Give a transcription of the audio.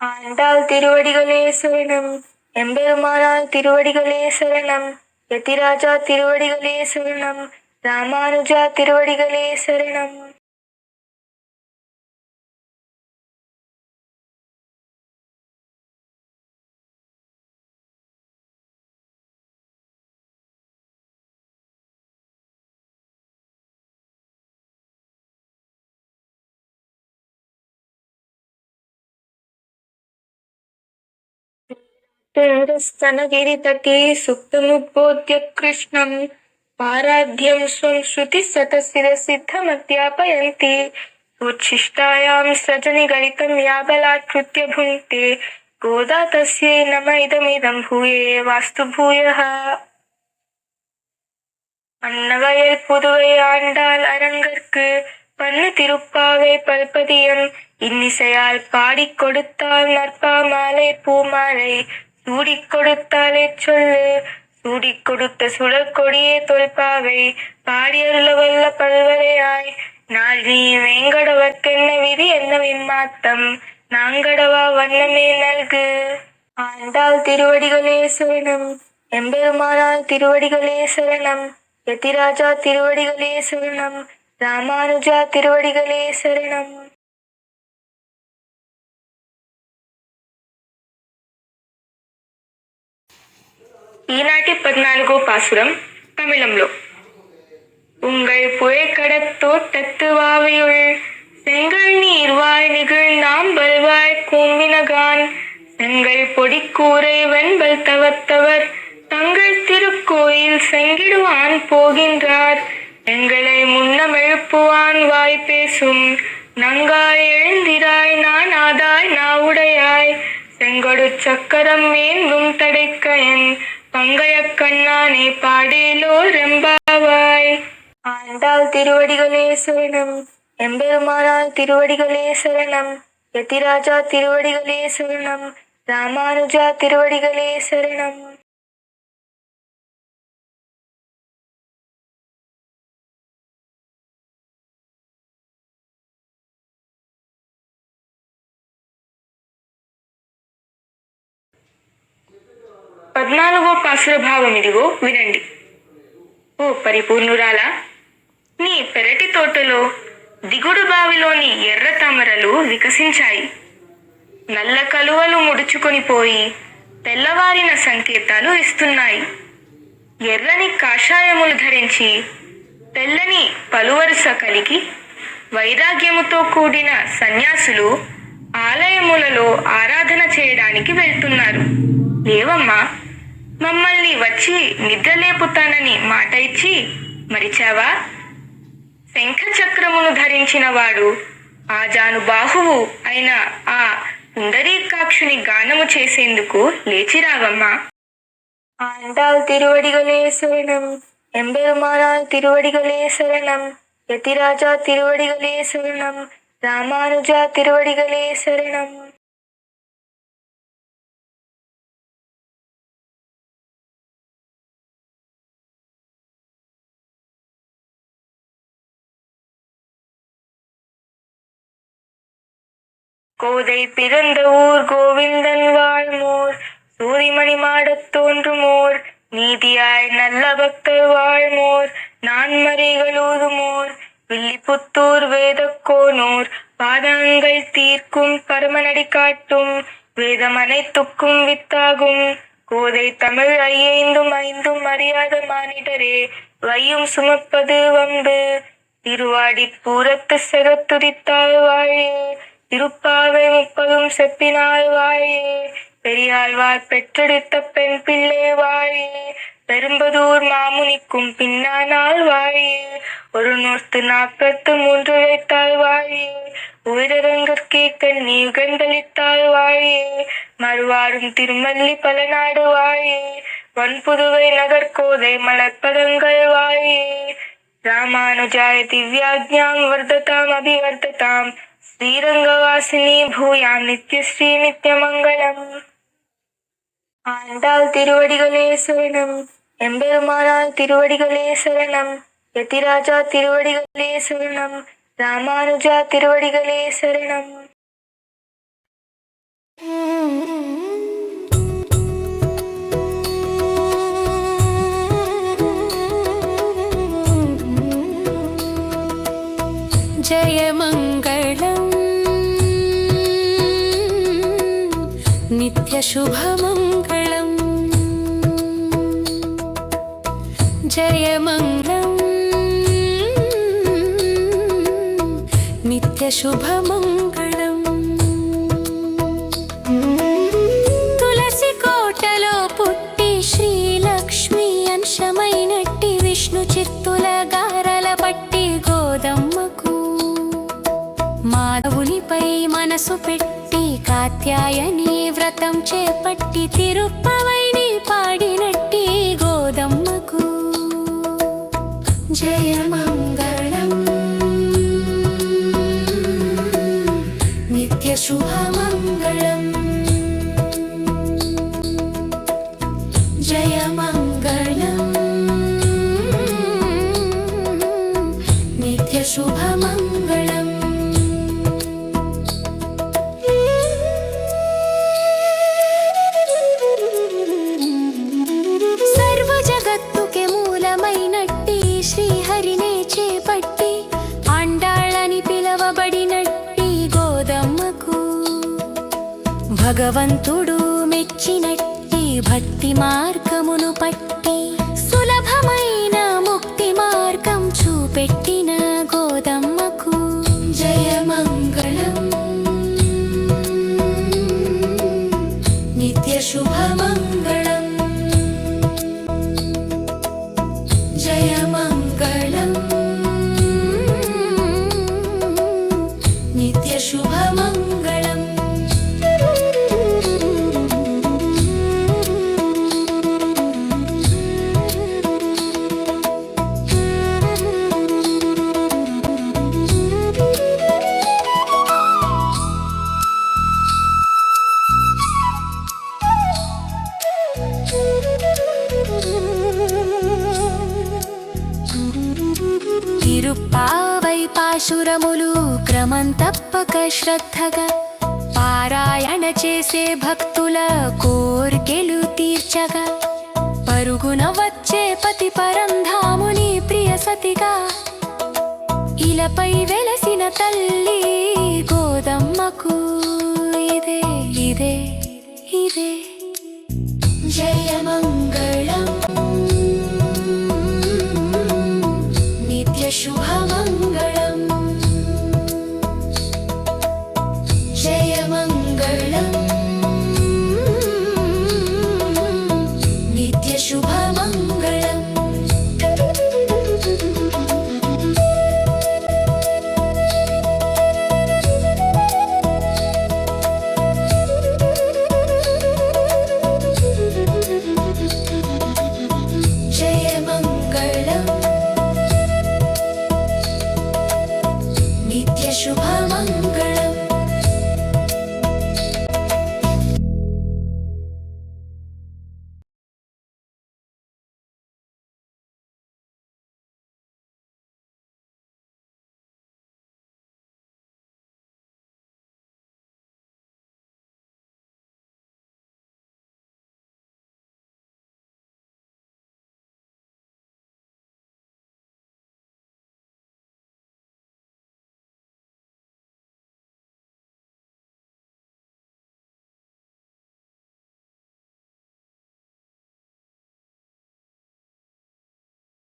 ஆண்டாள் திருவடிகளே சரணம். எம்பெருமானார் திருவடிகளே சரணம். யதிராஜா திருவடிகளே சரணம். ராமானுஜா திருவடிகளே சரணம். स्तनगिरितटे सुप्तमुद्बोध्य कृष्णं पाराध्यं स्वं श्रुतिशतशिरसिद्धमध्यापयन्ति उच्छिष्टायां सृजनिगलितं या बलात्कृत्य भुङ्क्ते गोदा तस्यै नम इदमिदं भूये वास्तु भूयः. அன்னவயல் புதுவை ஆண்டாள் அரங்கற்கு பண்ணு திருப்பாவை பல்பதியம் இன்னிசையால் பாடிக் கொடுத்தாள் நற்பா மாலை பூமாலை சூடிக் கொடுத்தாலே சொல்லு சூடிக் கொடுத்த சுடர் கொடியே தொல்பாவை பாடியருள வல்ல பல்வரையாய் நாள் நீ வேங்கடவர்க்கென்ன விதி என்ன விண்மாத்தம் நாங்கடவா வண்ணமே நல்கு. ஆண்டாள் திருவடிகளே சரணம். எம்பெருமானார் திருவடிகளே சரணம். யதிராஜா திருவடிகளே சரணம். ராமானுஜா திருவடிகளே சரணம். ఈనాటి 14వ పాసురం తమిళంలో. உங்கள் புழைக்கடத்தோட்டத்து வாவையுள் செங்கல் நீர்வாய் நிகழ்ந்தாம் பல்வாய் கூம்பினகான் செங்கல் பொடிக்கூரை வெண்பல் தவத்தவர் தங்கள் திருக்கோயில் செங்கிடுவான் போகின்றார் எங்களை முன்னமெழுப்புவான் வாய் பேசும் நங்காய் எழுந்திராய் நான் ஆதாய் நாவுடையாய் செங்கொடு சக்கரம் மேந்தும் தடைக்கயன் பங்கைய கண்ணானே பாடேலோ ரெம்பாவாய். ஆண்டாள் திருவடிகளே சரணம். எம்பெருமானார் திருவடிகளே சரணம். யதிராஜா திருவடிகளே சரணம். ராமானுஜா திருவடிகளே சரணம். పద్నాలుగో పాసుర భావం ఇదిగో వినండి. ఓ పరిపూర్ణురాలా, నీ పెరటి తోటలో దిగుడు బావిలోని ఎర్ర తామరలు వికసించాయి. నల్ల కలువలు ముడుచుకొని పోయి తెల్లవారిన సంకేతాలు ఇస్తున్నాయి. ఎర్రని కాషాయములు ధరించి తెల్లని పలువరుస కలిగి వైరాగ్యముతో కూడిన సన్యాసులు ఆలయములలో ఆరాధన చేయడానికి వెళ్తున్నారు. ఏవమ్మా, మమ్మల్ని వచ్చి నిద్రలేపుతానని మాట ఇచ్చి మరిచావా? శంఖ చక్రమును ధరించిన వాడు ఆజానుబాహువు అయిన ఆ పుండరీకాక్షుని గానము చేసేందుకు లేచిరావమ్మా. ஆண்டாள் திருவடிகளே சரணம். எம்பெருமானார் திருவடிகளே சரணம். யதிராஜா திருவடிகளே சரணம். ராமானுஜா திருவடிகளே சரணம். கோதை பிறந்த ஊர் கோவிந்தன் வாழ்மோர் சூரிமணி மாடத் தோன்றுமோர் நீதியாய் நல்ல பக்தர் வாழ்மோர் நான்மறைகளூதுமோர் வில்லிபுத்தூர் வேதக்கோனூர் பாதங்கள் தீர்க்கும் பரமநடி காட்டும் வேதம் அனைத்துக்கும் வித்தாகும் கோதை தமிழ் ஐயைந்தும் ஐந்தும் அறியாத மானிடரே வையும் சுமப்பது வம்பு திருவாடி பூரத்து செகத்துதித்தால் வாழே திருப்பாவை 30 செப்பினாள் வாழே பெரியாழ்வார் பெற்றெடுத்த பெண் பிள்ளை வாழே பெரும்பதூர் மாமுனிக்கும் பின்னானால் வாழே 143 வைத்தாள் வாழே உயிரரங்கற்கே கண்ணி யுகந்தளித்தாள் வாழே மறுவாரும் திருமல்லி பலநாடு வாழே வன்புதுவை நகர்கோதை மலர்பதங்கள் வாழே ராமானுஜாய திவ்யாஜ்ஞாம் வர்ததாம் அபிவர்ததாம் ஸ்ரீரங்கவாசினி பூயாம் நித்யஸ்ரீ நித்யமங்கலம். ஆண்டாள் திருவடிகளே சரணம். எம்பெருமானார் திருவடிகளே சரணம். யதிராஜா திருவடிகளே சரணம். ராமானுஜா திருவடிகளே சரணம். నిత్యశుభమంగళం జయమంగళం నిత్యశుభమంగళం తులసి కోటలో పుట్టి శ్రీలక్ష్మి అంశమైనట్టి విష్ణు చిత్తుల గారల పట్టి గోదమ్మకు మాధవునిపై మనసు పెట్టి కాత్యాయని వ్రతం చేపట్టి తిరుప్పవైని పాడినట్టి గోదమ్మకు జయమంగళం నిత్యశుభమంగళం జయమంగళం నిత్యశుభమంగళం సర్వ జగత్తుకే మూలమైనట్టి శ్రీహరినే చేపట్టి ఆండాళ్ళని పిలవబడినట్టి గోదమ్మకు భగవంతుడు మెచ్చినట్టి భక్తి మార్గమును పట్టి సులభమైన ముక్తి మార్గం చూపెట్టిన గోదమ్మకు జయమంగళం నిత్యశుభమంగళం జయమంగళం నిత్యశుభమంగళం తిరుప్పావై పాశురములు క్రమం తప్పక శ్రద్ధగా పారాయణ చేసే భక్తుల కోర్కెలు తీర్చగా పరుగున వచ్చే పతి పరంధాముని ప్రియ సతిగా ఇలపై వెలసిన తల్లి